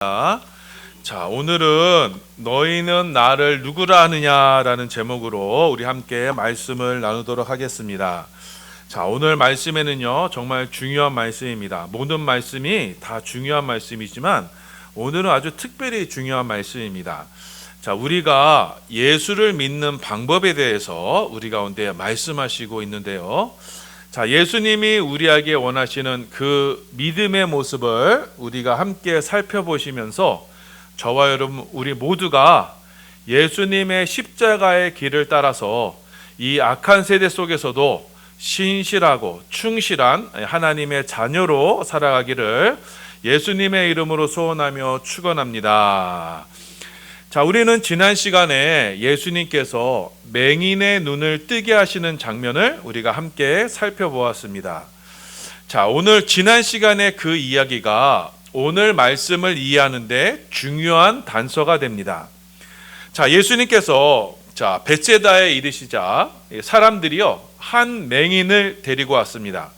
자, 오늘은 너희는 나를 누구라 하느냐라는 제목으로 우리 함께 말씀을 나누도록 하겠습니다. 자, 오늘 말씀에는요, 정말 중요한 말씀입니다. 모든 말씀이 다 중요한 말씀이지만 오늘은 아주 특별히 중요한 말씀입니다. 자, 우리가 예수를 믿는 방법에 대해서 우리 가운데 말씀하시고 있는데요. 자, 예수님이 우리에게 원하시는 그 믿음의 모습을 우리가 함께 살펴보시면서 저와 여러분 우리 모두가 예수님의 십자가의 길을 따라서 이 악한 세대 속에서도 신실하고 충실한 하나님의 자녀로 살아가기를 예수님의 이름으로 소원하며 축원합니다. 자, 우리는 지난 시간에 예수님께서 맹인의 눈을 뜨게 하시는 장면을 우리가 함께 살펴보았습니다. 자, 오늘 지난 시간에 그 이야기가 오늘 말씀을 이해하는데 중요한 단서가 됩니다. 자, 예수님께서 벳세다에 이르시자 사람들이요 한 맹인을 데리고 왔습니다.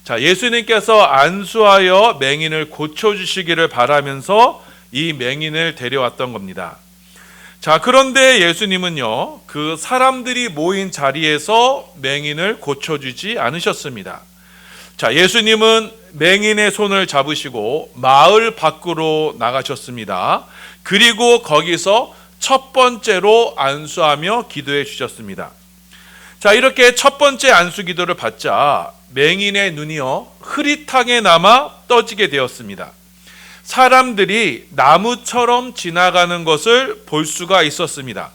자, 예수님께서 안수하여 맹인을 고쳐주시기를 바라면서 이 맹인을 데려왔던 겁니다. 자, 그런데 예수님은요, 그 사람들이 모인 자리에서 맹인을 고쳐주지 않으셨습니다. 자, 예수님은 맹인의 손을 잡으시고 마을 밖으로 나가셨습니다. 그리고 거기서 첫 번째로 안수하며 기도해 주셨습니다. 자, 이렇게 첫 번째 안수 기도를 받자 맹인의 눈이요, 흐릿하게나마 떠지게 되었습니다. 사람들이 나무처럼 지나가는 것을 볼 수가 있었습니다.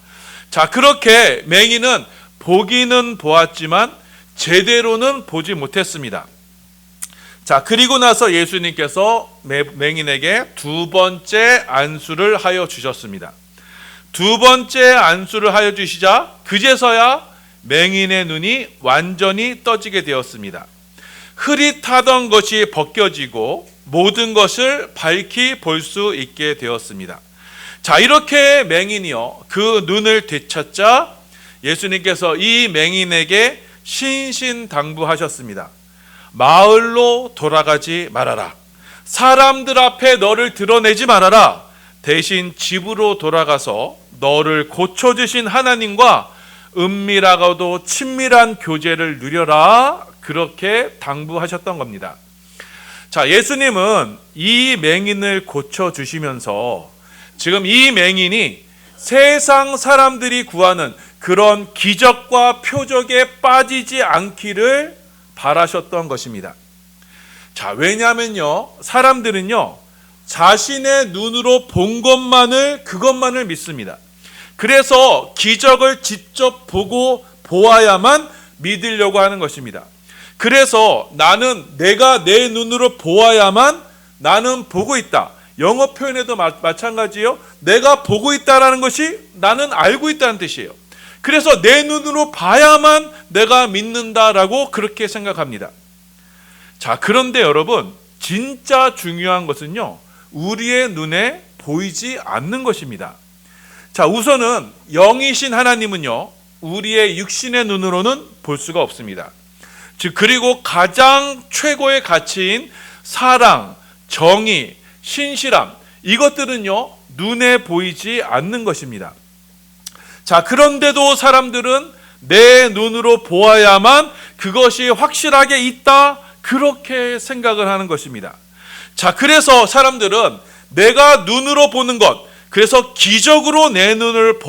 자, 그렇게 맹인은 보기는 보았지만 제대로는 보지 못했습니다. 자, 그리고 나서 예수님께서 맹인에게 두 번째 안수를 하여 주셨습니다. 두 번째 안수를 하여 주시자 그제서야 맹인의 눈이 완전히 떠지게 되었습니다. 흐릿하던 것이 벗겨지고 모든 것을 밝히 볼 수 있게 되었습니다. 자, 이렇게 맹인이요 그 눈을 되찾자 예수님께서 이 맹인에게 신신당부하셨습니다. 마을로 돌아가지 말아라. 사람들 앞에 너를 드러내지 말아라. 대신 집으로 돌아가서 너를 고쳐주신 하나님과 은밀하고도 친밀한 교제를 누려라. 그렇게 당부하셨던 겁니다. 자, 예수님은 이 맹인을 고쳐주시면서 지금 이 맹인이 세상 사람들이 구하는 그런 기적과 표적에 빠지지 않기를 바라셨던 것입니다. 자, 왜냐하면요, 사람들은요, 자신의 눈으로 본 그것만을 믿습니다. 그래서 기적을 직접 보고 보아야만 믿으려고 하는 것입니다. 그래서 나는 내가 내 눈으로 보아야만 나는 보고 있다. 영어 표현에도 마찬가지예요. 내가 보고 있다라는 것이 나는 알고 있다는 뜻이에요. 그래서 내 눈으로 봐야만 내가 믿는다라고 그렇게 생각합니다. 자, 그런데 여러분, 진짜 중요한 것은요, 우리의 눈에 보이지 않는 것입니다. 자, 우선은 영이신 하나님은요, 우리의 육신의 눈으로는 볼 수가 없습니다. 즉, 그리고 가장 최고의 가치인 사랑, 정의, 신실함, 이것들은요, 눈에 보이지 않는 것입니다. 자, 그런데도 사람들은 내 눈으로 보아야만 그것이 확실하게 있다, 그렇게 생각을 하는 것입니다. 자, 그래서 사람들은 내가 눈으로 보는 것, 그래서 기적으로 내 눈을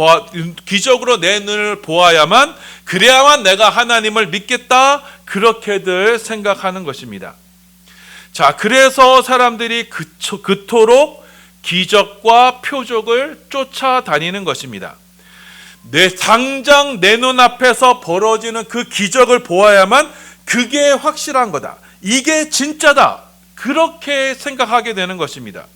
보아야만, 그래야만 내가 하나님을 믿겠다, 그렇게들 생각하는 것입니다. 자, 그래서 사람들이 그토록 기적과 표적을 쫓아다니는 것입니다. 당장 내 눈앞에서 벌어지는 그 기적을 보아야만 그게 확실한 거다. 이게 진짜다. 그렇게 생각하게 되는 것입니다.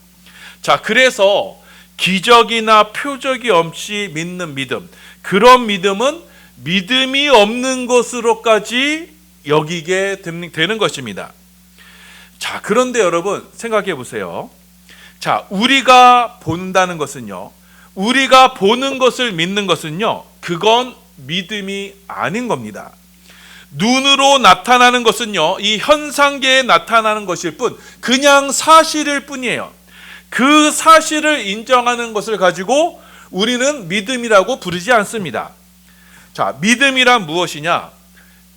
자, 그래서 기적이나 표적이 없이 믿는 믿음, 그런 믿음은 믿음이 없는 것으로까지 여기게 되는 것입니다. 자, 그런데 여러분 생각해 보세요. 자, 우리가 본다는 것은요, 우리가 보는 것을 믿는 것은요, 그건 믿음이 아닌 겁니다. 눈으로 나타나는 것은요, 이 현상계에 나타나는 것일 뿐, 그냥 사실일 뿐이에요. 그 사실을 인정하는 것을 가지고 우리는 믿음이라고 부르지 않습니다. 자, 믿음이란 무엇이냐?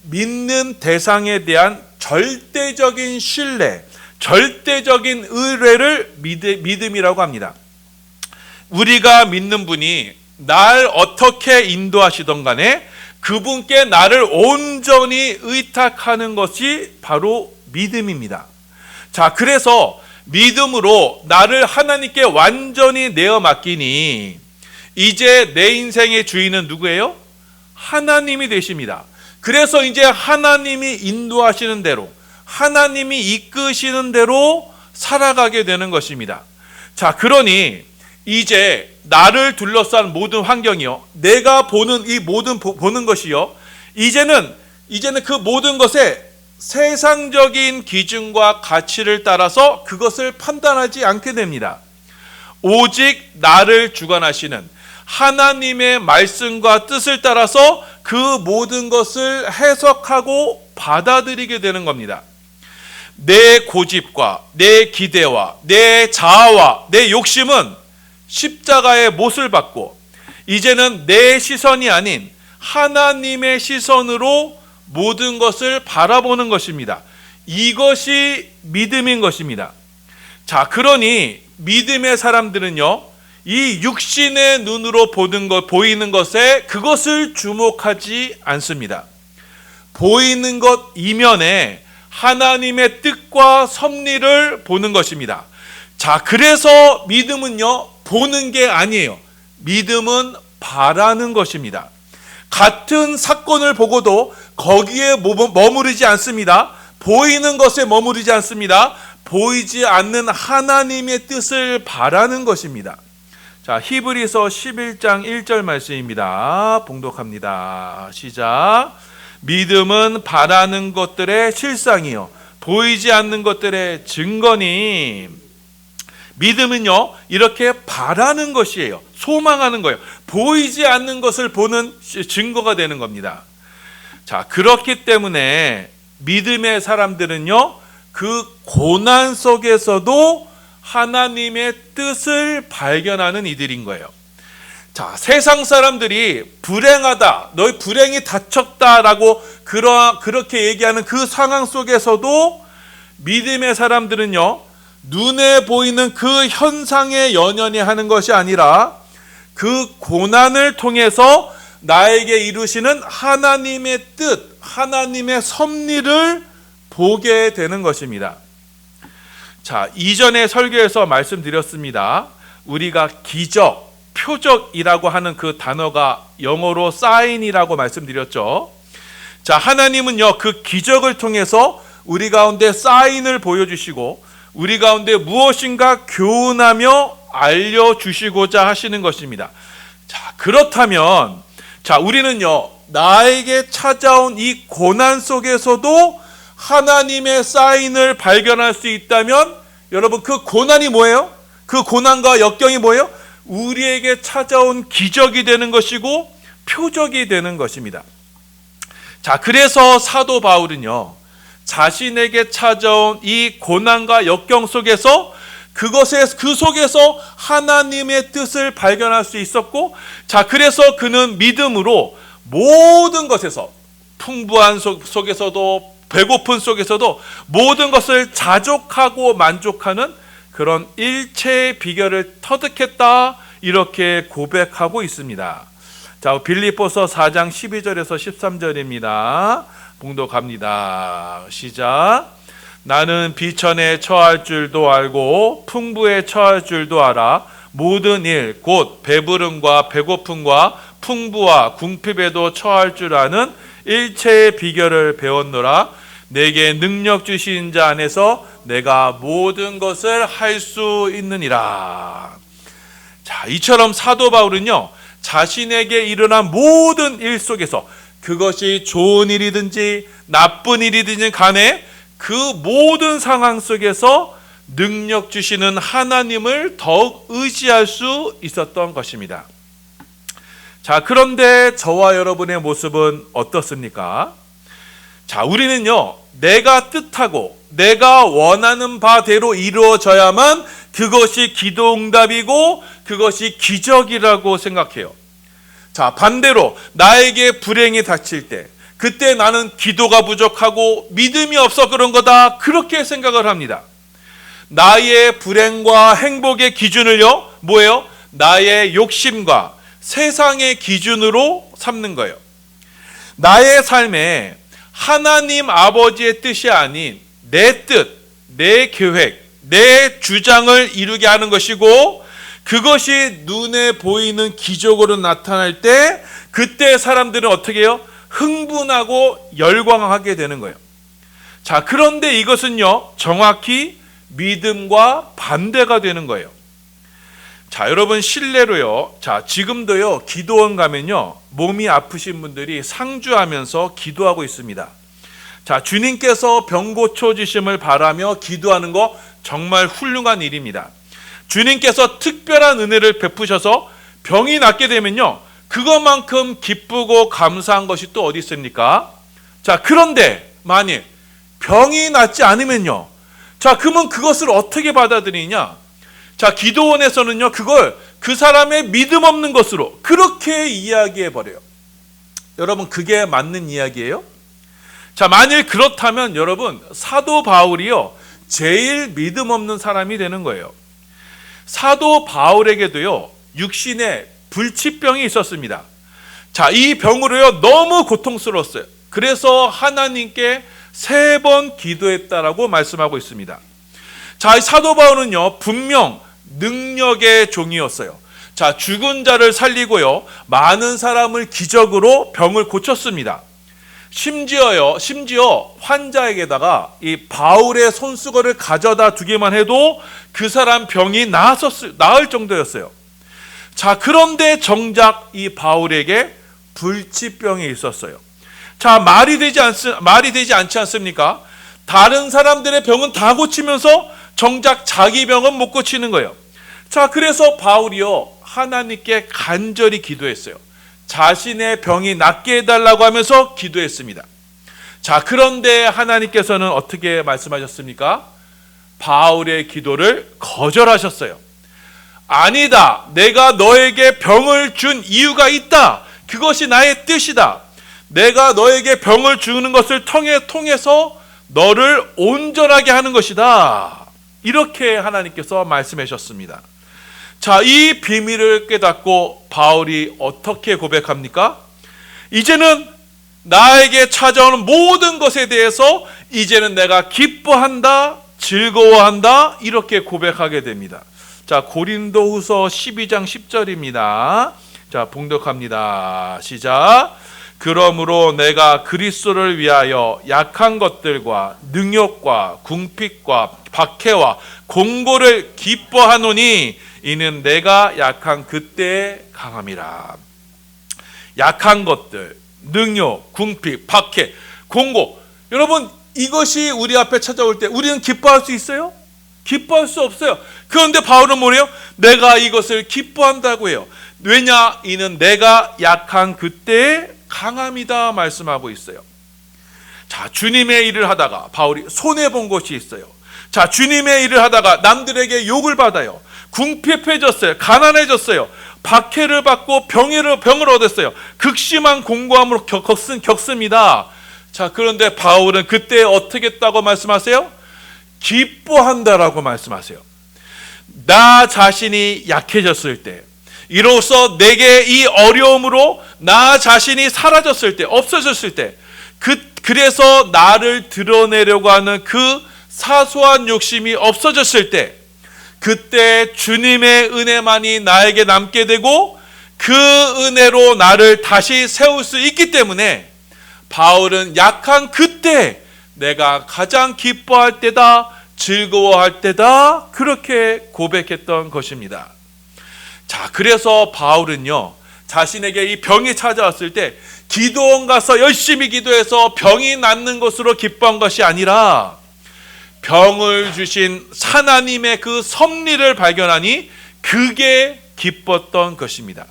믿는 대상에 대한 절대적인 신뢰, 절대적인 의뢰를 믿음이라고 합니다. 우리가 믿는 분이 날 어떻게 인도하시던 간에 그분께 나를 온전히 의탁하는 것이 바로 믿음입니다. 자, 그래서 믿음으로 나를 하나님께 완전히 내어 맡기니 이제 내 인생의 주인은 누구예요? 하나님이 되십니다. 그래서 이제 하나님이 인도하시는 대로, 하나님이 이끄시는 대로 살아가게 되는 것입니다. 자, 그러니 이제 나를 둘러싼 모든 환경이요, 내가 보는 이 모든 보는 것이요, 이제는 그 모든 것에 세상적인 기준과 가치를 따라서 그것을 판단하지 않게 됩니다. 오직 나를 주관하시는 하나님의 말씀과 뜻을 따라서 그 모든 것을 해석하고 받아들이게 되는 겁니다. 내 고집과 내 기대와 내 자아와 내 욕심은 십자가의 못을 받고 이제는 내 시선이 아닌 하나님의 시선으로 모든 것을 바라보는 것입니다. 이것이 믿음인 것입니다. 자, 그러니 믿음의 사람들은요, 이 육신의 눈으로 보이는 것에 그것을 주목하지 않습니다. 보이는 것 이면에 하나님의 뜻과 섭리를 보는 것입니다. 자, 그래서 믿음은요, 보는 게 아니에요. 믿음은 바라는 것입니다. 같은 사건을 보고도 거기에 머무르지 않습니다. 보이는 것에 머무르지 않습니다. 보이지 않는 하나님의 뜻을 바라는 것입니다. 자, 히브리서 11장 1절 말씀입니다. 봉독합니다. 시작. 믿음은 바라는 것들의 실상이요 보이지 않는 것들의 증거니. 믿음은요, 이렇게 바라는 것이에요. 소망하는 거예요. 보이지 않는 것을 보는 증거가 되는 겁니다. 자, 그렇기 때문에 믿음의 사람들은요, 그 고난 속에서도 하나님의 뜻을 발견하는 이들인 거예요. 자, 세상 사람들이 불행하다, 너희 불행이 닥쳤다라고 그렇게 얘기하는 그 상황 속에서도 믿음의 사람들은요, 눈에 보이는 그 현상에 연연히 하는 것이 아니라 그 고난을 통해서 나에게 이루시는 하나님의 뜻, 하나님의 섭리를 보게 되는 것입니다. 자, 이전에 설교에서 말씀드렸습니다. 우리가 기적, 표적이라고 하는 그 단어가 영어로 사인이라고 말씀드렸죠. 자, 하나님은요, 그 기적을 통해서 우리 가운데 사인을 보여주시고 우리 가운데 무엇인가 교훈하며 알려주시고자 하시는 것입니다. 자, 그렇다면 우리는요, 나에게 찾아온 이 고난 속에서도 하나님의 사인을 발견할 수 있다면 여러분, 그 고난이 뭐예요? 그 고난과 역경이 뭐예요? 우리에게 찾아온 기적이 되는 것이고 표적이 되는 것입니다. 자, 그래서 사도 바울은요, 자신에게 찾아온 이 고난과 역경 속에서 그 속에서 하나님의 뜻을 발견할 수 있었고, 자, 그래서 그는 믿음으로 모든 것에서, 풍부한 속에서도 배고픈 속에서도 모든 것을 자족하고 만족하는 그런 일체의 비결을 터득했다, 이렇게 고백하고 있습니다. 자, 빌립보서 4장 12절에서 13절입니다. 봉독합니다. 시작. 나는 비천에 처할 줄도 알고 풍부에 처할 줄도 알아. 모든 일 곧 배부름과 배고픔과 풍부와 궁핍에도 처할 줄 아는 일체의 비결을 배웠노라. 내게 능력 주신 자 안에서 내가 모든 것을 할 수 있느니라. 자, 이처럼 사도 바울은요, 자신에게 일어난 모든 일 속에서 그것이 좋은 일이든지 나쁜 일이든지 간에 그 모든 상황 속에서 능력 주시는 하나님을 더욱 의지할 수 있었던 것입니다. 자, 그런데 저와 여러분의 모습은 어떻습니까? 자, 우리는요, 내가 뜻하고 내가 원하는 바대로 이루어져야만 그것이 기도 응답이고 그것이 기적이라고 생각해요. 자, 반대로 나에게 불행이 닥칠 때, 그때 나는 기도가 부족하고 믿음이 없어 그런 거다, 그렇게 생각을 합니다. 나의 불행과 행복의 기준을요, 뭐예요? 나의 욕심과 세상의 기준으로 삼는 거예요. 나의 삶에 하나님 아버지의 뜻이 아닌 내 뜻, 내 계획, 내 주장을 이루게 하는 것이고, 그것이 눈에 보이는 기적으로 나타날 때 그때 사람들은 어떻게 해요? 흥분하고 열광하게 되는 거예요. 자, 그런데 이것은요, 정확히 믿음과 반대가 되는 거예요. 자, 여러분 실례로요, 자, 지금도요, 기도원 가면요, 몸이 아프신 분들이 상주하면서 기도하고 있습니다. 자, 주님께서 병 고쳐주심을 바라며 기도하는 거 정말 훌륭한 일입니다. 주님께서 특별한 은혜를 베푸셔서 병이 낫게 되면요, 그것만큼 기쁘고 감사한 것이 또 어디 있습니까? 자, 그런데 만일 병이 낫지 않으면요, 자, 그러면 그것을 어떻게 받아들이냐? 자, 기도원에서는요, 그걸 그 사람의 믿음 없는 것으로 그렇게 이야기해 버려요. 여러분, 그게 맞는 이야기예요? 자, 만일 그렇다면 여러분, 사도 바울이요, 제일 믿음 없는 사람이 되는 거예요. 사도 바울에게도요, 육신에 불치병이 있었습니다. 자, 이 병으로요, 너무 고통스러웠어요. 그래서 하나님께 3번 기도했다라고 말씀하고 있습니다. 자, 사도 바울은요, 분명 능력의 종이었어요. 자, 죽은 자를 살리고요, 많은 사람을 기적으로 병을 고쳤습니다. 심지어 환자에게다가 이 바울의 손수건을 가져다 두기만 해도 그 사람 병이 나을 정도였어요. 자, 그런데 정작 이 바울에게 불치병이 있었어요. 자, 말이 되지 않지 않습니까? 다른 사람들의 병은 다 고치면서 정작 자기 병은 못 고치는 거예요. 자, 그래서 바울이요, 하나님께 간절히 기도했어요. 자신의 병이 낫게 해달라고 하면서 기도했습니다. 자, 그런데 하나님께서는 어떻게 말씀하셨습니까? 바울의 기도를 거절하셨어요. 아니다, 내가 너에게 병을 준 이유가 있다. 그것이 나의 뜻이다. 내가 너에게 병을 주는 것을 통해서 너를 온전하게 하는 것이다. 이렇게 하나님께서 말씀하셨습니다. 자, 이 비밀을 깨닫고 바울이 어떻게 고백합니까? 이제는 나에게 찾아오는 모든 것에 대해서 이제는 내가 기뻐한다, 즐거워한다, 이렇게 고백하게 됩니다. 자, 고린도후서 12장 10절입니다. 자, 봉독합니다. 시작. 그러므로 내가 그리스도를 위하여 약한 것들과 능욕과 궁핍과 박해와 공고를 기뻐하노니 이는 내가 약한 그때에 강함이라. 약한 것들, 능욕, 궁핍, 박해, 공고. 여러분, 이것이 우리 앞에 찾아올 때 우리는 기뻐할 수 있어요? 기뻐할 수 없어요. 그런데 바울은 뭐래요? 내가 이것을 기뻐한다고 해요. 왜냐? 이는 내가 약한 그때에 강함이다 말씀하고 있어요. 자, 주님의 일을 하다가 바울이 손해본 것이 있어요. 자, 주님의 일을 하다가 남들에게 욕을 받아요. 궁핍해졌어요. 가난해졌어요. 박해를 받고 병을 얻었어요. 극심한 공고함으로 겪습니다. 자, 그런데 바울은 그때 어떻게 했다고 말씀하세요? 기뻐한다라고 말씀하세요. 나 자신이 약해졌을 때, 이로써 내게 이 어려움으로 나 자신이 사라졌을 때, 없어졌을 때, 그래서 나를 드러내려고 하는 그 사소한 욕심이 없어졌을 때, 그때 주님의 은혜만이 나에게 남게 되고 그 은혜로 나를 다시 세울 수 있기 때문에 바울은 약한 그때 내가 가장 기뻐할 때다, 즐거워할 때다, 그렇게 고백했던 것입니다. 자, 그래서 바울은요, 자신에게 이 병이 찾아왔을 때 기도원 가서 열심히 기도해서 병이 낫는 것으로 기뻐한 것이 아니라 병을 주신 하나님의 그 섭리를 발견하니 그게 기뻤던 것입니다.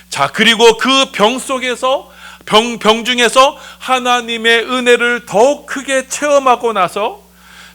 자, 그리고 그 병 속에서 병중에서 하나님의 은혜를 더욱 크게 체험하고 나서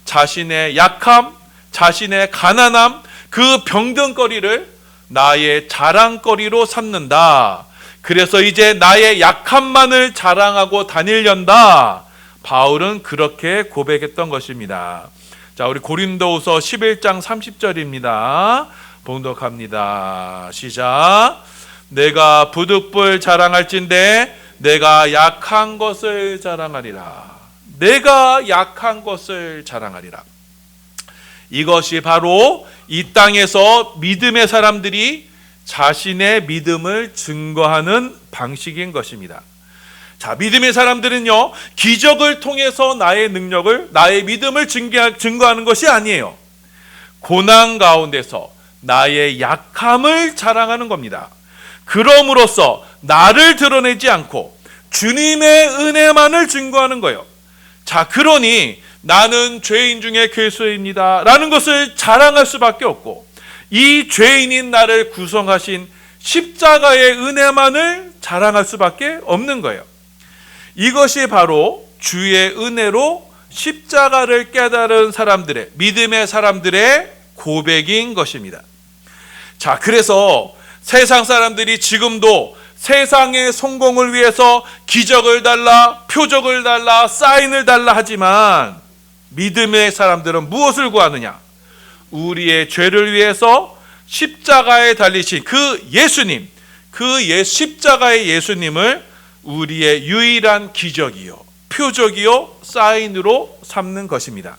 자신의 약함, 자신의 가난함, 그 병든거리를 나의 자랑거리로 삼는다. 그래서 이제 나의 약함만을 자랑하고 다니련다. 바울은 그렇게 고백했던 것입니다. 자, 우리 고린도후서 11장 30절입니다. 봉독합니다. 시작. 내가 부득불 자랑할진대 내가 약한 것을 자랑하리라. 내가 약한 것을 자랑하리라. 이것이 바로 이 땅에서 믿음의 사람들이 자신의 믿음을 증거하는 방식인 것입니다. 자, 믿음의 사람들은요, 기적을 통해서 나의 능력을, 나의 믿음을 증거하는 것이 아니에요. 고난 가운데서 나의 약함을 자랑하는 겁니다. 그럼으로써 나를 드러내지 않고 주님의 은혜만을 증거하는 거예요. 자, 그러니 나는 죄인 중에 괴수입니다 라는 것을 자랑할 수밖에 없고, 이 죄인인 나를 구성하신 십자가의 은혜만을 자랑할 수밖에 없는 거예요. 이것이 바로 주의 은혜로 십자가를 깨달은 사람들의, 믿음의 사람들의 고백인 것입니다. 자, 그래서 세상 사람들이 지금도 세상의 성공을 위해서 기적을 달라, 표적을 달라, 사인을 달라 하지만 믿음의 사람들은 무엇을 구하느냐? 우리의 죄를 위해서 십자가에 달리신 그 예수님, 십자가의 예수님을 우리의 유일한 기적이요, 표적이요, 사인으로 삼는 것입니다.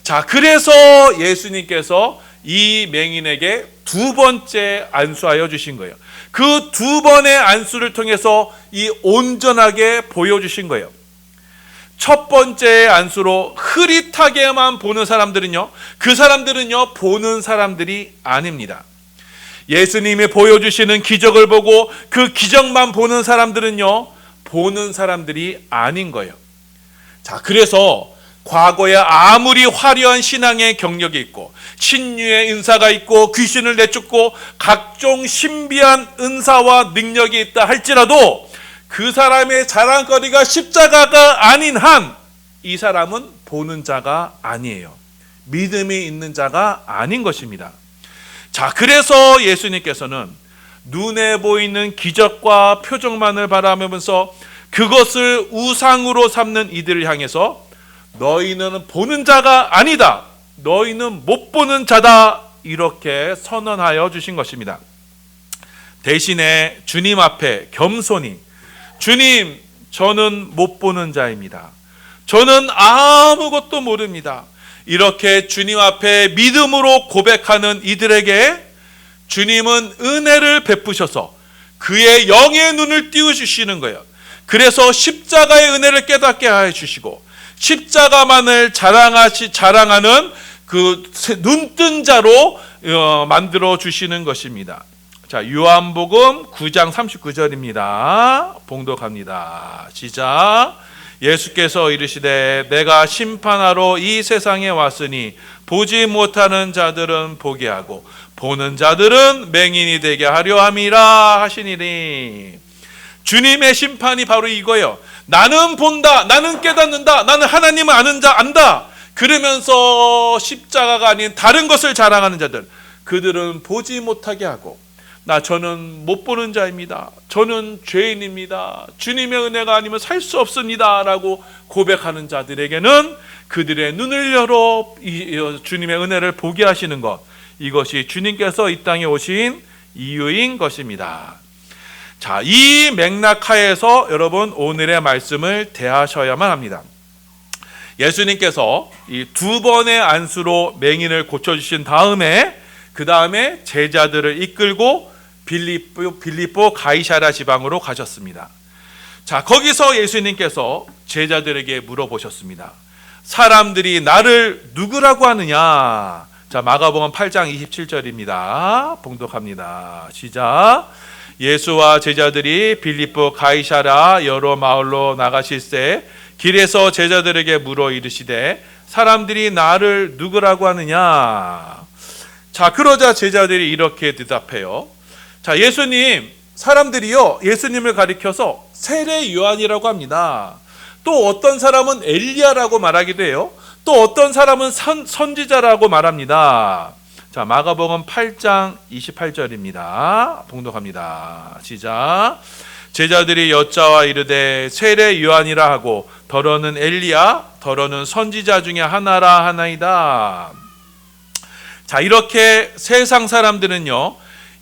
자, 그래서 예수님께서 이 맹인에게 두 번째 안수하여 주신 거예요. 그 두 번의 안수를 통해서 이 온전하게 보여주신 거예요. 첫 번째 안수로 흐릿하게만 보는 사람들은요, 그 사람들은요, 보는 사람들이 아닙니다. 예수님이 보여주시는 기적을 보고 그 기적만 보는 사람들은요, 보는 사람들이 아닌 거예요. 자, 그래서 과거에 아무리 화려한 신앙의 경력이 있고 신유의 은사가 있고 귀신을 내쫓고 각종 신비한 은사와 능력이 있다 할지라도 그 사람의 자랑거리가 십자가가 아닌 한 이 사람은 보는 자가 아니에요. 믿음이 있는 자가 아닌 것입니다. 자, 그래서 예수님께서는 눈에 보이는 기적과 표적만을 바라보면서 그것을 우상으로 삼는 이들을 향해서 너희는 보는 자가 아니다, 너희는 못 보는 자다, 이렇게 선언하여 주신 것입니다. 대신에 주님 앞에 겸손히, 주님, 저는 못 보는 자입니다, 저는 아무것도 모릅니다, 이렇게 주님 앞에 믿음으로 고백하는 이들에게 주님은 은혜를 베푸셔서 그의 영의 눈을 띄워주시는 거예요. 그래서 십자가의 은혜를 깨닫게 해주시고 십자가만을 자랑하는 그 눈뜬 자로 만들어 주시는 것입니다. 자, 요한복음 9장 39절입니다. 봉독합니다. 시작. 예수께서 이르시되 내가 심판하러 이 세상에 왔으니 보지 못하는 자들은 보게 하고 보는 자들은 맹인이 되게 하려 함이라 하시니니. 주님의 심판이 바로 이거예요. 나는 본다, 나는 깨닫는다, 나는 하나님을 아는 자 안다, 그러면서 십자가가 아닌 다른 것을 자랑하는 자들, 그들은 보지 못하게 하고 저는 못 보는 자입니다, 저는 죄인입니다, 주님의 은혜가 아니면 살 수 없습니다 라고 고백하는 자들에게는 그들의 눈을 열어 주님의 은혜를 보게 하시는 것, 이것이 주님께서 이 땅에 오신 이유인 것입니다. 자, 이 맥락하에서 여러분 오늘의 말씀을 대하셔야만 합니다. 예수님께서 이 두 번의 안수로 맹인을 고쳐주신 다음에 그 다음에 제자들을 이끌고 빌립보 가이사랴 지방으로 가셨습니다. 자, 거기서 예수님께서 제자들에게 물어보셨습니다. 사람들이 나를 누구라고 하느냐? 자, 마가복음 8장 27절입니다. 봉독합니다. 시작. 예수와 제자들이 빌립보 가이사랴 여러 마을로 나가실새 길에서 제자들에게 물어 이르시되 사람들이 나를 누구라고 하느냐? 자, 그러자 제자들이 이렇게 대답해요. 자, 예수님, 사람들이요 예수님을 가리켜서 세례 요한이라고 합니다. 또 어떤 사람은 엘리야라고 말하기도 해요. 또 어떤 사람은 선지자라고 말합니다. 자, 마가복음 8장 28절입니다. 봉독합니다. 시작. 제자들이 여짜와 이르되 세례 요한이라 하고 더러는 엘리야 더러는 선지자 중에 하나라 하나이다. 자, 이렇게 세상 사람들은요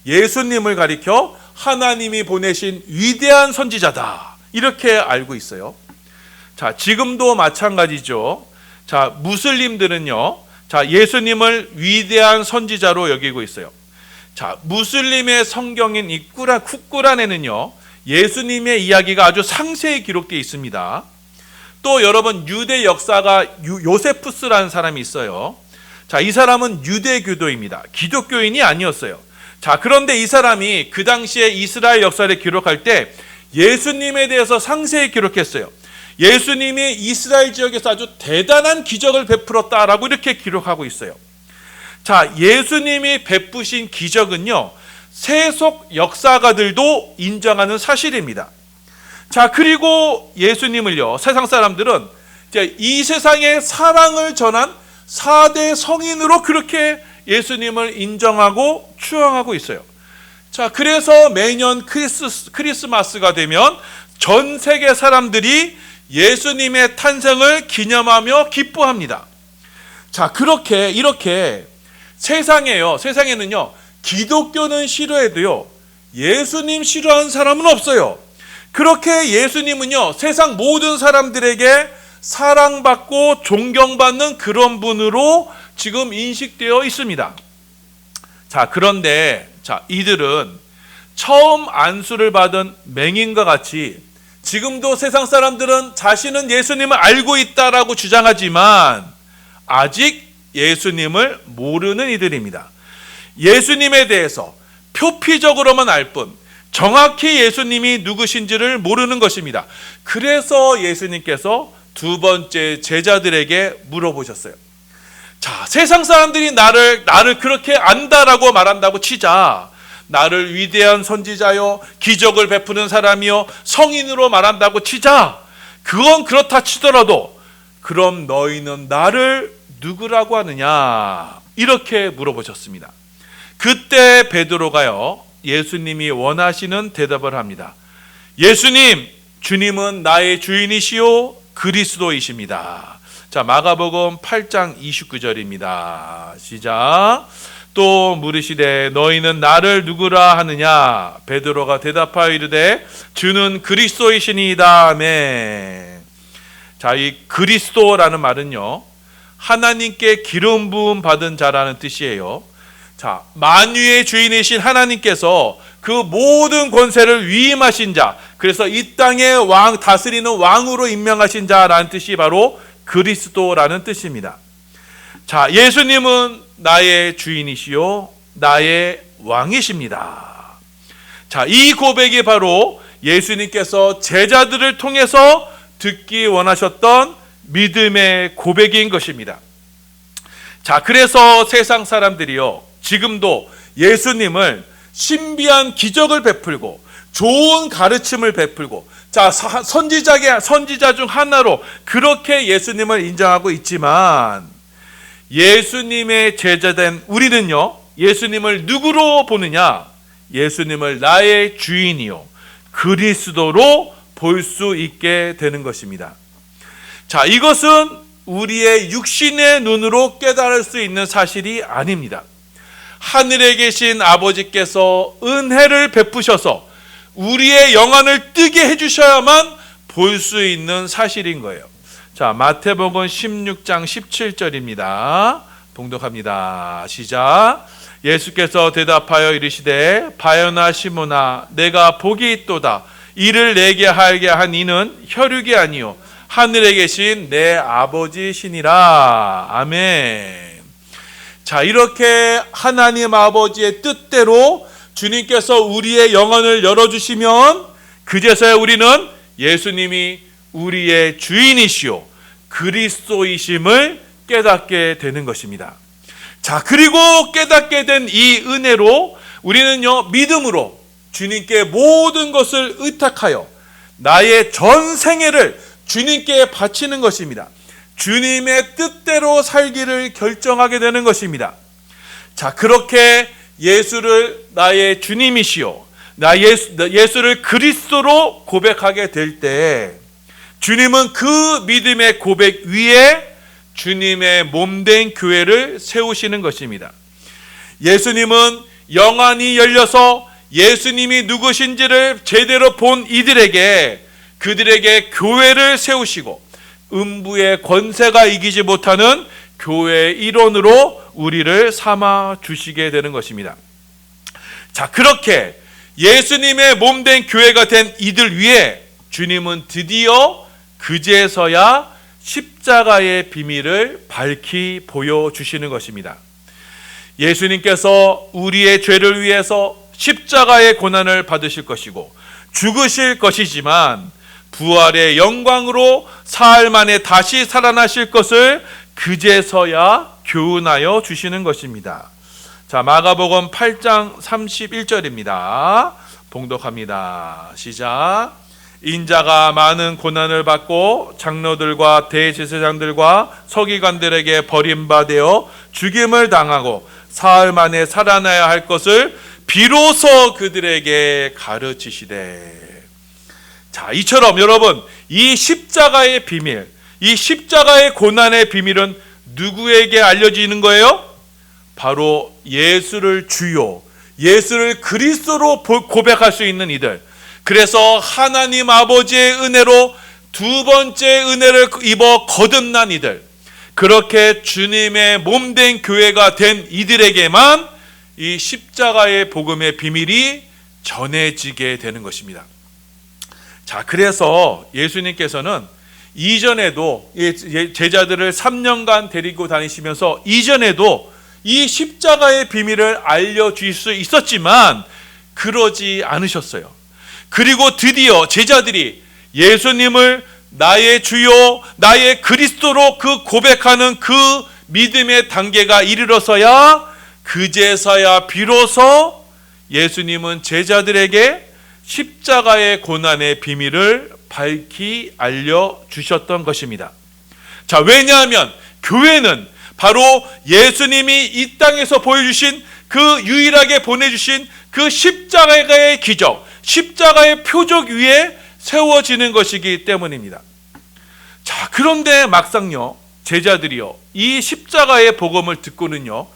예수님을 가리켜 하나님이 보내신 위대한 선지자다 이렇게 알고 있어요. 자, 지금도 마찬가지죠. 자, 무슬림들은요 자, 예수님을 위대한 선지자로 여기고 있어요. 자, 무슬림의 성경인 이 쿡꾸란에는요 예수님의 이야기가 아주 상세히 기록되어 있습니다. 또 여러분 유대 역사가 요세푸스라는 사람이 있어요. 자, 이 사람은 유대교도입니다. 기독교인이 아니었어요. 자, 그런데 이 사람이 그 당시에 이스라엘 역사를 기록할 때 예수님에 대해서 상세히 기록했어요. 예수님이 이스라엘 지역에서 아주 대단한 기적을 베풀었다라고 이렇게 기록하고 있어요. 자, 예수님이 베푸신 기적은요 세속 역사가들도 인정하는 사실입니다. 자, 그리고 예수님을요 세상 사람들은 이제 이 세상의 사랑을 전한 4대 성인으로 그렇게 예수님을 인정하고 추앙하고 있어요. 자, 그래서 매년 크리스마스가 되면 전 세계 사람들이 예수님의 탄생을 기념하며 기뻐합니다. 자, 이렇게 세상에는요 기독교는 싫어해도요 예수님 싫어하는 사람은 없어요. 그렇게 예수님은요 세상 모든 사람들에게 사랑받고 존경받는 그런 분으로 지금 인식되어 있습니다. 자, 그런데 이들은 처음 안수를 받은 맹인과 같이 지금도 세상 사람들은 자신은 예수님을 알고 있다라고 주장하지만 아직 예수님을 모르는 이들입니다. 예수님에 대해서 표피적으로만 알 뿐 정확히 예수님이 누구신지를 모르는 것입니다. 그래서 예수님께서 두 번째 제자들에게 물어보셨어요. 자, 세상 사람들이 나를 그렇게 안다라고 말한다고 치자. 나를 위대한 선지자요 기적을 베푸는 사람이요 성인으로 말한다고 치자. 그건 그렇다 치더라도 그럼 너희는 나를 누구라고 하느냐 이렇게 물어보셨습니다. 그때 베드로가요 예수님이 원하시는 대답을 합니다. 예수님, 주님은 나의 주인이시요 그리스도이십니다. 자, 마가복음 8장 29절입니다. 시작. 또 물으시되 너희는 나를 누구라 하느냐? 베드로가 대답하여 이르되 주는 그리스도이시니이다. 아멘. 자, 이 그리스도라는 말은요 하나님께 기름 부음 받은 자라는 뜻이에요. 자, 만유의 주인이신 하나님께서 그 모든 권세를 위임하신 자, 그래서 이 땅의 왕, 다스리는 왕으로 임명하신 자라는 뜻이 바로 그리스도라는 뜻입니다. 자, 예수님은 나의 주인이시요 나의 왕이십니다. 자, 이 고백이 바로 예수님께서 제자들을 통해서 듣기 원하셨던 믿음의 고백인 것입니다. 자, 그래서 세상 사람들이요 지금도 예수님을 신비한 기적을 베풀고 좋은 가르침을 베풀고 자, 선지자 중 하나로 그렇게 예수님을 인정하고 있지만 예수님의 제자된 우리는요 예수님을 누구로 보느냐? 예수님을 나의 주인이요 그리스도로 볼 수 있게 되는 것입니다. 자, 이것은 우리의 육신의 눈으로 깨달을 수 있는 사실이 아닙니다. 하늘에 계신 아버지께서 은혜를 베푸셔서 우리의 영안을 뜨게 해주셔야만 볼 수 있는 사실인 거예요. 자, 마태복음 16장 17절입니다. 봉독합니다. 시작. 예수께서 대답하여 이르시되 바요나 시몬아 내가 복이 있도다. 이를 내게 하게 한 이는 혈육이 아니요 하늘에 계신 내 아버지시니라. 아멘. 자, 이렇게 하나님 아버지의 뜻대로 주님께서 우리의 영혼을 열어주시면 그제서야 우리는 예수님이 우리의 주인이시오 그리스도이심을 깨닫게 되는 것입니다. 자, 그리고 깨닫게 된 이 은혜로 우리는요 믿음으로 주님께 모든 것을 의탁하여 나의 전 생애를 주님께 바치는 것입니다. 주님의 뜻대로 살기를 결정하게 되는 것입니다. 자, 그렇게 예수를 나의 주님이시요, 예수를 그리스도로 고백하게 될 때 주님은 그 믿음의 고백 위에 주님의 몸된 교회를 세우시는 것입니다. 예수님은 영안이 열려서 예수님이 누구신지를 제대로 본 그들에게 교회를 세우시고 음부의 권세가 이기지 못하는 교회의 일원으로 우리를 삼아 주시게 되는 것입니다. 자, 그렇게 예수님의 몸된 교회가 된 이들 위에 주님은 드디어 그제서야 십자가의 비밀을 밝히 보여주시는 것입니다. 예수님께서 우리의 죄를 위해서 십자가의 고난을 받으실 것이고 죽으실 것이지만 부활의 영광으로 사흘 만에 다시 살아나실 것을 그제서야 교훈하여 주시는 것입니다. 자, 마가복음 8장 31절입니다. 봉독합니다. 시작. 인자가 많은 고난을 받고 장로들과 대제사장들과 서기관들에게 버림받아 죽임을 당하고 사흘 만에 살아나야 할 것을 비로소 그들에게 가르치시되. 자, 이처럼 여러분, 이 십자가의 비밀, 이 십자가의 고난의 비밀은 누구에게 알려지는 거예요? 바로 예수를 주요, 예수를 그리스도로 고백할 수 있는 이들. 그래서 하나님 아버지의 은혜로 두 번째 은혜를 입어 거듭난 이들, 그렇게 주님의 몸된 교회가 된 이들에게만 이 십자가의 복음의 비밀이 전해지게 되는 것입니다. 자, 그래서 예수님께서는 이전에도 제자들을 3년간 데리고 다니시면서 이전에도 이 십자가의 비밀을 알려주실 수 있었지만 그러지 않으셨어요. 그리고 드디어 제자들이 예수님을 나의 주요, 나의 그리스도로 그 고백하는 그 믿음의 단계가 이르러서야 그제서야 비로소 예수님은 제자들에게 십자가의 고난의 비밀을 밝히 알려주셨던 것입니다. 자, 왜냐하면 교회는 바로 예수님이 이 땅에서 보여주신 그 유일하게 보내주신 그 십자가의 기적, 십자가의 표적 위에 세워지는 것이기 때문입니다. 자, 그런데 막상요, 제자들이요, 이 십자가의 복음을 듣고는요,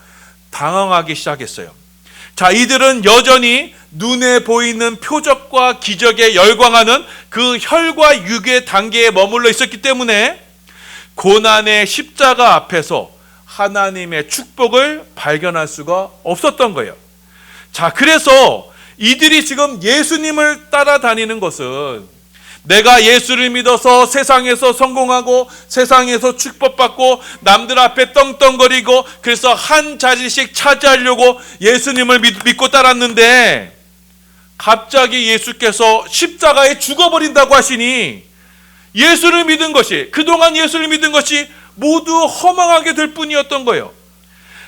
당황하기 시작했어요. 자, 이들은 여전히 눈에 보이는 표적과 기적에 열광하는 그 혈과 육의 단계에 머물러 있었기 때문에 고난의 십자가 앞에서 하나님의 축복을 발견할 수가 없었던 거예요. 자, 그래서 이들이 지금 예수님을 따라다니는 것은 내가 예수를 믿어서 세상에서 성공하고 세상에서 축복받고 남들 앞에 떵떵거리고 그래서 한 자리씩 차지하려고 예수님을 믿고 따랐는데 갑자기 예수께서 십자가에 죽어버린다고 하시니 예수를 믿은 것이, 그동안 예수를 믿은 것이 모두 허망하게 될 뿐이었던 거예요.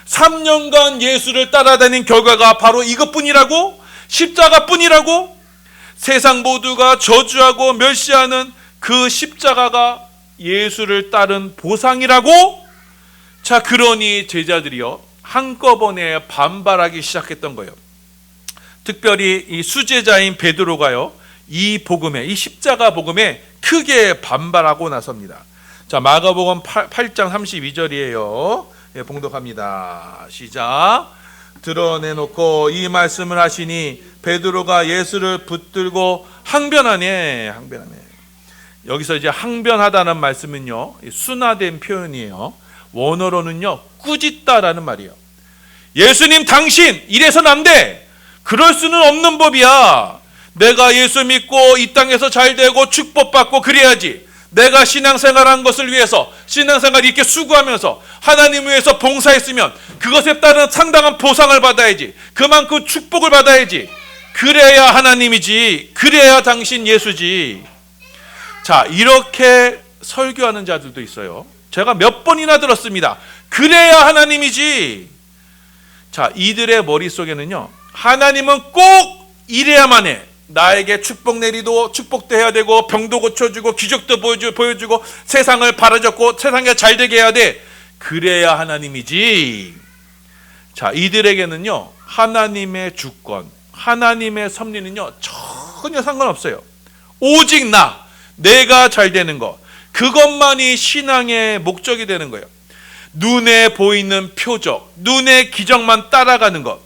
3년간 예수를 따라다닌 결과가 바로 이것뿐이라고? 십자가뿐이라고? 세상 모두가 저주하고 멸시하는 그 십자가가 예수를 따른 보상이라고? 자, 그러니 제자들이요, 한꺼번에 반발하기 시작했던 거예요. 특별히 이 수제자인 베드로가요, 이 복음에, 이 십자가 복음에 크게 반발하고 나섭니다. 자, 마가복음 8장 32절이에요. 예, 봉독합니다. 시작. 드러내놓고 이 말씀을 하시니 베드로가 예수를 붙들고 항변하네. 여기서 이제 항변하다는 말씀은요, 순화된 표현이에요. 원어로는요, 꾸짖다라는 말이에요. 예수님, 당신 이래서는 안 돼. 그럴 수는 없는 법이야. 내가 예수 믿고 이 땅에서 잘 되고 축복받고 그래야지. 내가 신앙생활한 것을 위해서 신앙생활 이렇게 수고하면서 하나님 위해서 봉사했으면 그것에 따른 상당한 보상을 받아야지. 그만큼 축복을 받아야지. 그래야 하나님이지. 그래야 당신 예수지. 자, 이렇게 설교하는 자들도 있어요. 제가 몇 번이나 들었습니다. 그래야 하나님이지. 자, 이들의 머릿속에는요, 하나님은 꼭 이래야만 해. 나에게 축복 내리도 축복도 해야 되고, 병도 고쳐주고, 기적도 보여주고, 세상을 바라잡고 세상에 잘되게 해야 돼. 그래야 하나님이지. 자, 이들에게는요, 하나님의 주권, 하나님의 섭리는요, 전혀 상관없어요. 오직 내가 잘 되는 것, 그것만이 신앙의 목적이 되는 거예요. 눈에 보이는 표적, 눈의 기적만 따라가는 것,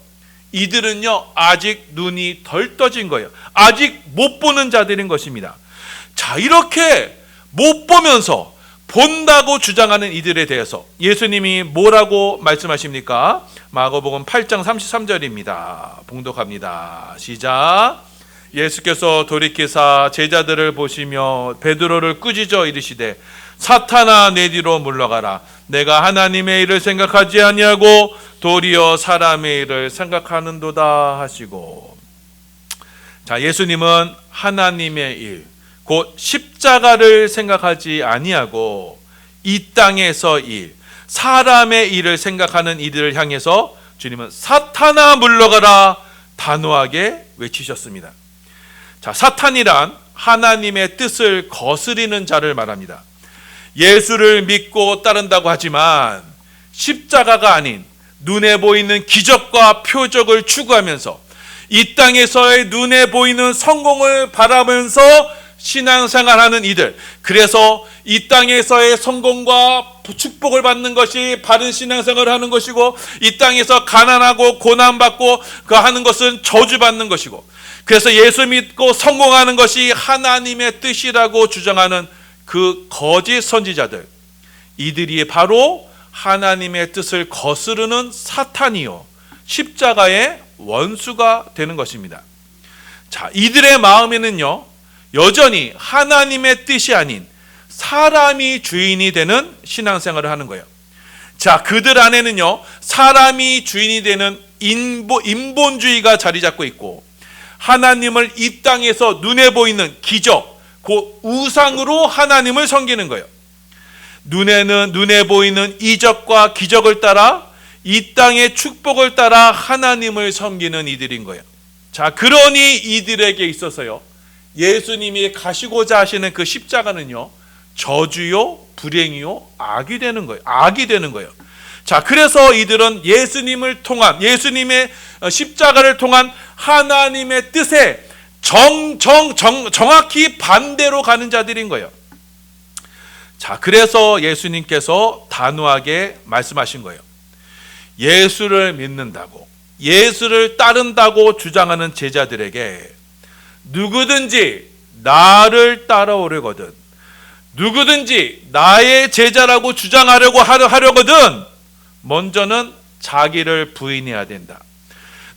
이들은요, 아직 눈이 덜 떠진 거예요. 아직 못 보는 자들인 것입니다. 자, 이렇게 못 보면서 본다고 주장하는 이들에 대해서 예수님이 뭐라고 말씀하십니까? 마가복음 8장 33절입니다. 봉독합니다. 시작. 예수께서 돌이키사 제자들을 보시며 베드로를 꾸짖어 이르시되 사탄아 내 뒤로 물러가라. 내가 하나님의 일을 생각하지 아니하고 도리어 사람의 일을 생각하는도다 하시고. 자, 예수님은 하나님의 일, 곧 십자가를 생각하지 아니하고 이 땅에서 일, 사람의 일을 생각하는 이들을 향해서 주님은 사탄아 물러가라 단호하게 외치셨습니다. 자, 사탄이란 하나님의 뜻을 거스리는 자를 말합니다. 예수를 믿고 따른다고 하지만 십자가가 아닌 눈에 보이는 기적과 표적을 추구하면서 이 땅에서의 눈에 보이는 성공을 바라면서 신앙생활하는 이들, 그래서 이 땅에서의 성공과 축복을 받는 것이 바른 신앙생활을 하는 것이고, 이 땅에서 가난하고 고난받고 그 하는 것은 저주받는 것이고, 그래서 예수 믿고 성공하는 것이 하나님의 뜻이라고 주장하는 그 거짓 선지자들, 이들이 바로 하나님의 뜻을 거스르는 사탄이요 십자가의 원수가 되는 것입니다. 자, 이들의 마음에는요, 여전히 하나님의 뜻이 아닌 사람이 주인이 되는 신앙생활을 하는 거예요. 자, 그들 안에는요, 사람이 주인이 되는 인본주의가 자리 잡고 있고, 하나님을 이 땅에서 눈에 보이는 기적, 그 우상으로 하나님을 섬기는 거예요. 눈에 보이는 이적과 기적을 따라 이 땅의 축복을 따라 하나님을 섬기는 이들인 거예요. 자, 그러니 이들에게 있어서요, 예수님이 가시고자 하시는 그 십자가는요, 저주요, 불행이요, 악이 되는 거예요. 악이 되는 거예요. 자, 그래서 이들은 예수님을 통한, 예수님의 십자가를 통한 하나님의 뜻에 정확히 반대로 가는 자들인 거예요. 자, 그래서 예수님께서 단호하게 말씀하신 거예요. 예수를 믿는다고, 예수를 따른다고 주장하는 제자들에게 누구든지 나를 따라오려거든, 누구든지 나의 제자라고 주장하려고 하려거든 먼저는 자기를 부인해야 된다.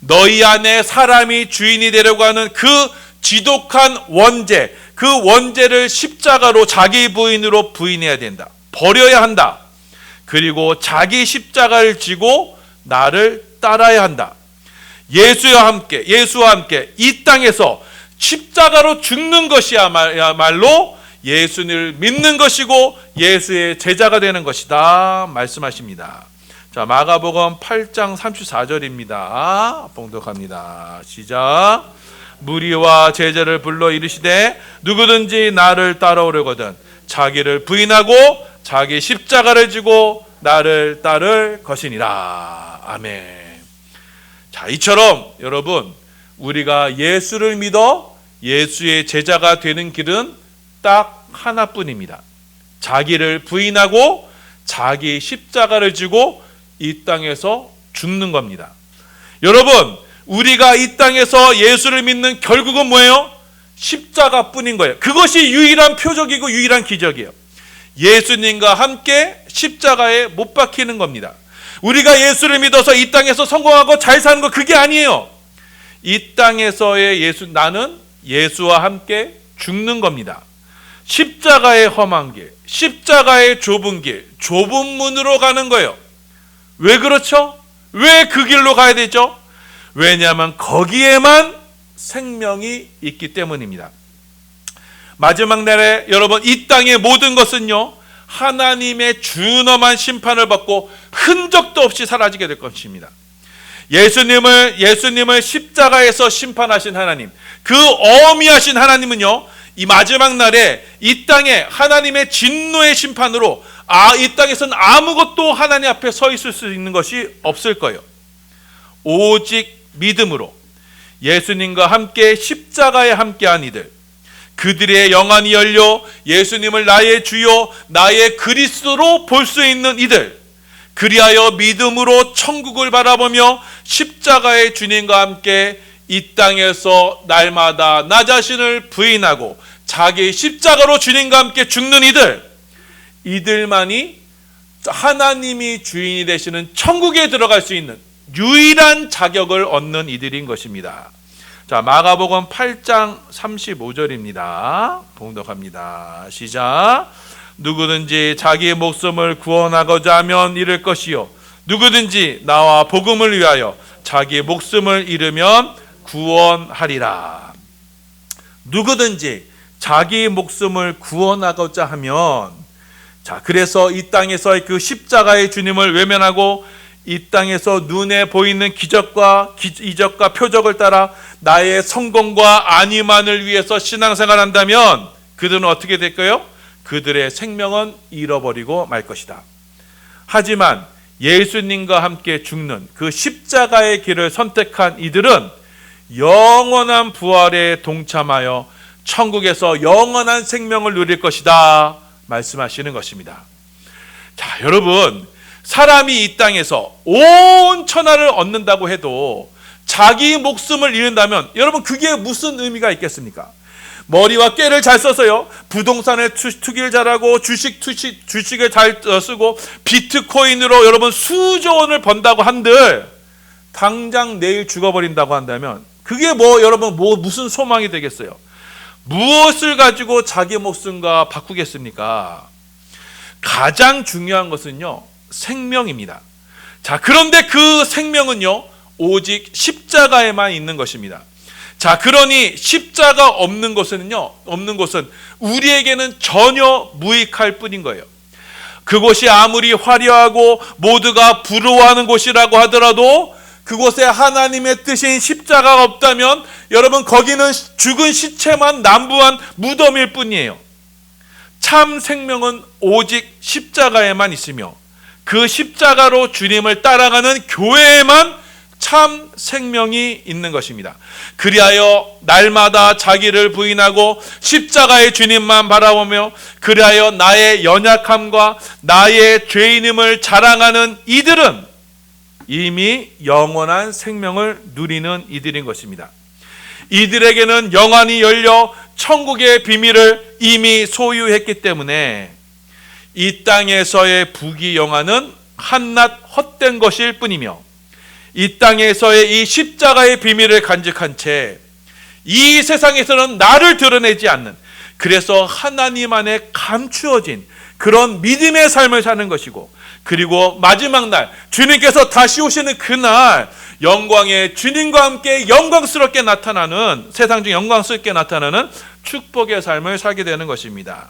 너희 안에 사람이 주인이 되려고 하는 그 지독한 원죄, 그 원죄를 십자가로 자기 부인으로 부인해야 된다. 버려야 한다. 그리고 자기 십자가를 지고 나를 따라야 한다. 예수와 함께 이 땅에서 십자가로 죽는 것이야말로 예수를 믿는 것이고 예수의 제자가 되는 것이다 말씀하십니다. 자, 마가복음 8장 34절입니다. 봉독합니다. 시작. 무리와 제자를 불러 이르시되 누구든지 나를 따라오려거든 자기를 부인하고 자기 십자가를 지고 나를 따를 것이니라. 아멘. 자, 이처럼 여러분, 우리가 예수를 믿어 예수의 제자가 되는 길은 딱 하나뿐입니다. 자기를 부인하고 자기 십자가를 지고 이 땅에서 죽는 겁니다. 여러분, 우리가 이 땅에서 예수를 믿는 결국은 뭐예요? 십자가뿐인 거예요. 그것이 유일한 표적이고 유일한 기적이에요. 예수님과 함께 십자가에 못 박히는 겁니다. 우리가 예수를 믿어서 이 땅에서 성공하고 잘 사는 거 그게 아니에요. 이 땅에서의 나는 예수와 함께 죽는 겁니다. 십자가의 험한 길, 십자가의 좁은 길, 좁은 문으로 가는 거예요. 왜 그렇죠? 왜 그 길로 가야 되죠? 왜냐하면 거기에만 생명이 있기 때문입니다. 마지막 날에 여러분, 이 땅의 모든 것은요, 하나님의 준엄한 심판을 받고 흔적도 없이 사라지게 될 것입니다. 예수님을 십자가에서 심판하신 하나님, 그 어미하신 하나님은요, 이 마지막 날에 이 땅에 하나님의 진노의 심판으로 이 땅에서는 아무것도 하나님 앞에 서 있을 수 있는 것이 없을 거예요. 오직 믿음으로 예수님과 함께 십자가에 함께한 이들, 그들의 영안이 열려 예수님을 나의 주요 나의 그리스도로 볼 수 있는 이들, 그리하여 믿음으로 천국을 바라보며 십자가의 주님과 함께 이 땅에서 날마다 나 자신을 부인하고 자기 십자가로 주님과 함께 죽는 이들만이 하나님이 주인이 되시는 천국에 들어갈 수 있는 유일한 자격을 얻는 이들인 것입니다. 자, 마가복음 8장 35절입니다. 봉독합니다. 시작. 누구든지 자기의 목숨을 구원하고자 하면 잃을 것이요, 누구든지 나와 복음을 위하여 자기의 목숨을 잃으면 구원하리라. 누구든지 자기 목숨을 구원하고자 하면, 자, 그래서 이 땅에서 그 십자가의 주님을 외면하고 이 땅에서 눈에 보이는 기적과 이적과 표적을 따라 나의 성공과 안위만을 위해서 신앙생활 한다면 그들은 어떻게 될까요? 그들의 생명은 잃어버리고 말 것이다. 하지만 예수님과 함께 죽는 그 십자가의 길을 선택한 이들은 영원한 부활에 동참하여 천국에서 영원한 생명을 누릴 것이다 말씀하시는 것입니다. 자, 여러분, 사람이 이 땅에서 온 천하를 얻는다고 해도 자기 목숨을 잃는다면 여러분, 그게 무슨 의미가 있겠습니까? 머리와 꾀를 잘 써서요, 부동산에 투기를 잘하고 주식을 잘 쓰고 비트코인으로 여러분 수조 원을 번다고 한들 당장 내일 죽어버린다고 한다면 그게 여러분 무슨 소망이 되겠어요? 무엇을 가지고 자기 목숨과 바꾸겠습니까? 가장 중요한 것은요, 생명입니다. 자, 그런데 그 생명은요, 오직 십자가에만 있는 것입니다. 자, 그러니 십자가 없는 곳은 우리에게는 전혀 무익할 뿐인 거예요. 그곳이 아무리 화려하고 모두가 부러워하는 곳이라고 하더라도 그곳에 하나님의 뜻인 십자가가 없다면 여러분, 거기는 죽은 시체만 남부한 무덤일 뿐이에요. 참 생명은 오직 십자가에만 있으며 그 십자가로 주님을 따라가는 교회에만 참 생명이 있는 것입니다. 그리하여 날마다 자기를 부인하고 십자가의 주님만 바라보며 그리하여 나의 연약함과 나의 죄인임을 자랑하는 이들은 이미 영원한 생명을 누리는 이들인 것입니다. 이들에게는 영안이 열려 천국의 비밀을 이미 소유했기 때문에 이 땅에서의 부귀영화는 한낱 헛된 것일 뿐이며 이 땅에서의 이 십자가의 비밀을 간직한 채 이 세상에서는 나를 드러내지 않는, 그래서 하나님 안에 감추어진 그런 믿음의 삶을 사는 것이고, 그리고 마지막 날 주님께서 다시 오시는 그날 영광의 주님과 함께 영광스럽게 나타나는, 세상 중 영광스럽게 나타나는 축복의 삶을 살게 되는 것입니다.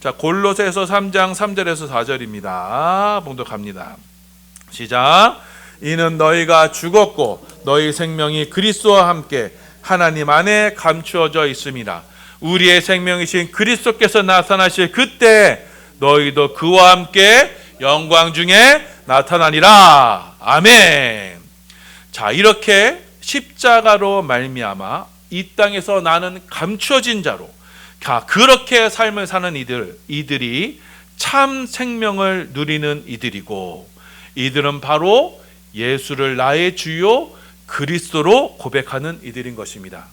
자, 골로새서 3장 3절에서 4절입니다. 봉독합니다. 시작. 이는 너희가 죽었고 너희 생명이 그리스도와 함께 하나님 안에 감추어져 있음이라. 우리의 생명이신 그리스도께서 나타나실 그때 너희도 그와 함께 영광 중에 나타나니라. 아멘. 자, 이렇게 십자가로 말미암아 이 땅에서 나는 감추어진 자로, 그렇게 삶을 사는 이들이 참 생명을 누리는 이들이고, 이들은 바로 예수를 나의 주요 그리스도로 고백하는 이들인 것입니다.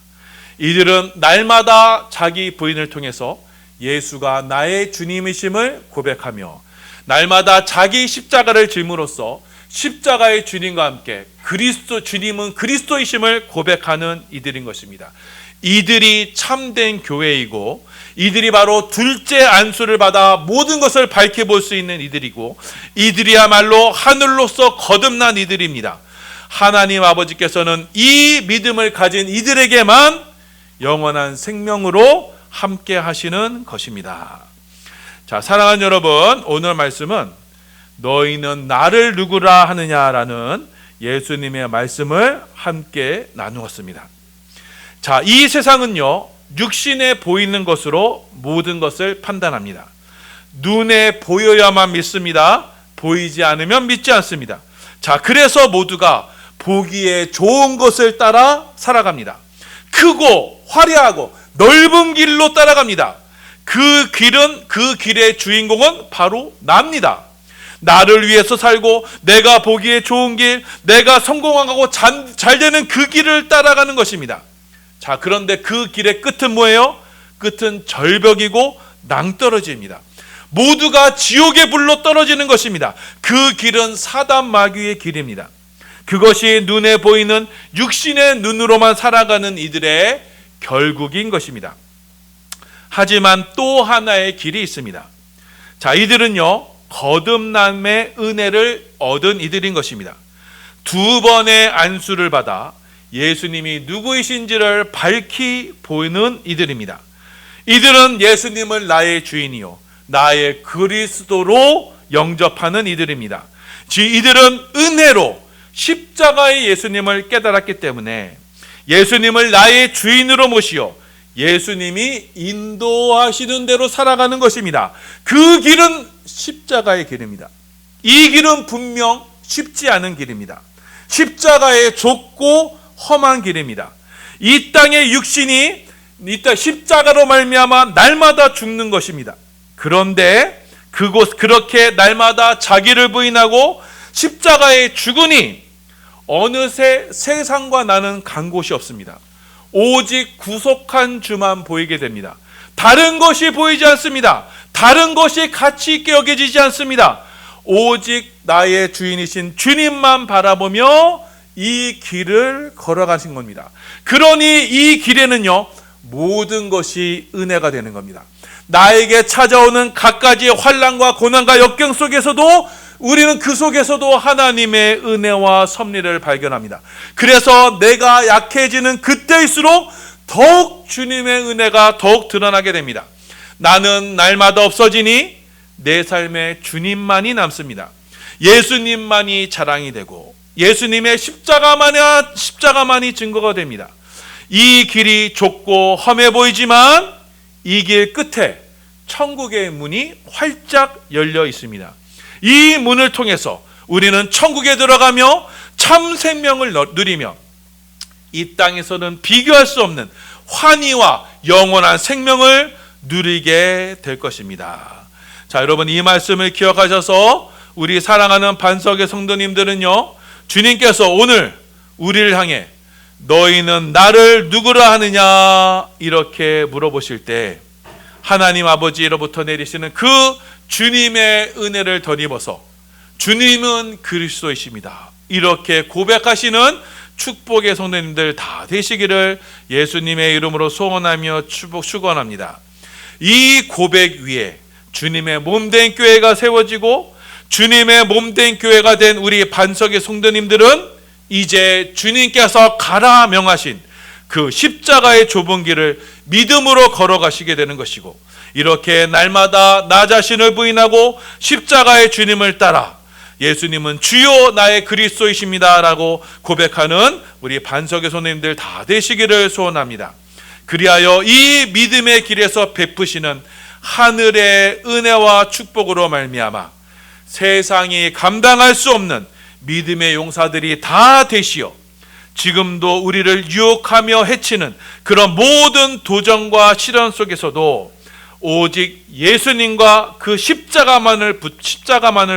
이들은 날마다 자기 부인을 통해서 예수가 나의 주님이심을 고백하며 날마다 자기 십자가를 짐으로써 십자가의 주님과 함께 주님은 그리스도이심을 고백하는 이들인 것입니다. 이들이 참된 교회이고, 이들이 바로 둘째 안수를 받아 모든 것을 밝혀볼 수 있는 이들이고, 이들이야말로 하늘로서 거듭난 이들입니다. 하나님 아버지께서는 이 믿음을 가진 이들에게만 영원한 생명으로 함께 하시는 것입니다. 자, 사랑하는 여러분, 오늘 말씀은 너희는 나를 누구라 하느냐라는 예수님의 말씀을 함께 나누었습니다. 자, 이 세상은요, 육신에 보이는 것으로 모든 것을 판단합니다. 눈에 보여야만 믿습니다. 보이지 않으면 믿지 않습니다. 자, 그래서 모두가 보기에 좋은 것을 따라 살아갑니다. 크고 화려하고 넓은 길로 따라갑니다. 그 길의 주인공은 바로 나입니다. 나를 위해서 살고 내가 보기에 좋은 길, 내가 성공하고 잘 되는 그 길을 따라가는 것입니다. 자, 그런데 그 길의 끝은 뭐예요? 끝은 절벽이고 낭떠러지입니다. 모두가 지옥의 불로 떨어지는 것입니다. 그 길은 사단 마귀의 길입니다. 그것이 눈에 보이는 육신의 눈으로만 살아가는 이들의 결국인 것입니다. 하지만 또 하나의 길이 있습니다. 자, 이들은요, 거듭남의 은혜를 얻은 이들인 것입니다. 2번의 안수를 받아 예수님이 누구이신지를 밝히 보이는 이들입니다. 이들은 예수님을 나의 주인이요 나의 그리스도로 영접하는 이들입니다. 이들은 은혜로 십자가의 예수님을 깨달았기 때문에 예수님을 나의 주인으로 모시어 예수님이 인도하시는 대로 살아가는 것입니다. 그 길은 십자가의 길입니다. 이 길은 분명 쉽지 않은 길입니다. 십자가의 좁고 험한 길입니다. 이 땅의 육신이 십자가로 말미암아 날마다 죽는 것입니다. 그런데 그렇게 날마다 자기를 부인하고 십자가에 죽으니 어느새 세상과 나는 간 곳이 없습니다. 오직 구속한 주만 보이게 됩니다. 다른 것이 보이지 않습니다. 다른 것이 가치 있게 여겨지지 않습니다. 오직 나의 주인이신 주님만 바라보며 이 길을 걸어가신 겁니다. 그러니 이 길에는요, 모든 것이 은혜가 되는 겁니다. 나에게 찾아오는 갖가지 환난과 고난과 역경 속에서도 우리는 그 속에서도 하나님의 은혜와 섭리를 발견합니다. 그래서 내가 약해지는 그때일수록 더욱 주님의 은혜가 더욱 드러나게 됩니다. 나는 날마다 없어지니 내 삶에 주님만이 남습니다. 예수님만이 자랑이 되고 예수님의 십자가만이 증거가 됩니다. 이 길이 좁고 험해 보이지만 이 길 끝에 천국의 문이 활짝 열려 있습니다. 이 문을 통해서 우리는 천국에 들어가며 참 생명을 누리며 이 땅에서는 비교할 수 없는 환희와 영원한 생명을 누리게 될 것입니다. 자, 여러분, 이 말씀을 기억하셔서 우리 사랑하는 반석의 성도님들은요, 주님께서 오늘 우리를 향해 너희는 나를 누구라 하느냐 이렇게 물어보실 때 하나님 아버지로부터 내리시는 그 주님의 은혜를 덧입어서 주님은 그리스도이십니다 이렇게 고백하시는 축복의 성도님들 다 되시기를 예수님의 이름으로 소원하며 축원합니다. 이 고백 위에 주님의 몸된 교회가 세워지고 주님의 몸된 교회가 된 우리 반석의 성도님들은 이제 주님께서 가라 명하신 그 십자가의 좁은 길을 믿음으로 걸어가시게 되는 것이고, 이렇게 날마다 나 자신을 부인하고 십자가의 주님을 따라 예수님은 주요 나의 그리스도이십니다 라고 고백하는 우리 반석의 손님들 다 되시기를 소원합니다. 그리하여 이 믿음의 길에서 베푸시는 하늘의 은혜와 축복으로 말미암아 세상이 감당할 수 없는 믿음의 용사들이 다 되시어 지금도 우리를 유혹하며 해치는 그런 모든 도전과 시련 속에서도 오직 예수님과 그 십자가만을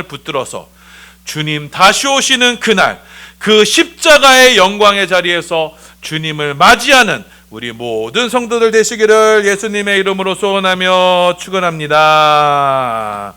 붙들어서 주님 다시 오시는 그날 그 십자가의 영광의 자리에서 주님을 맞이하는 우리 모든 성도들 되시기를 예수님의 이름으로 소원하며 축원합니다.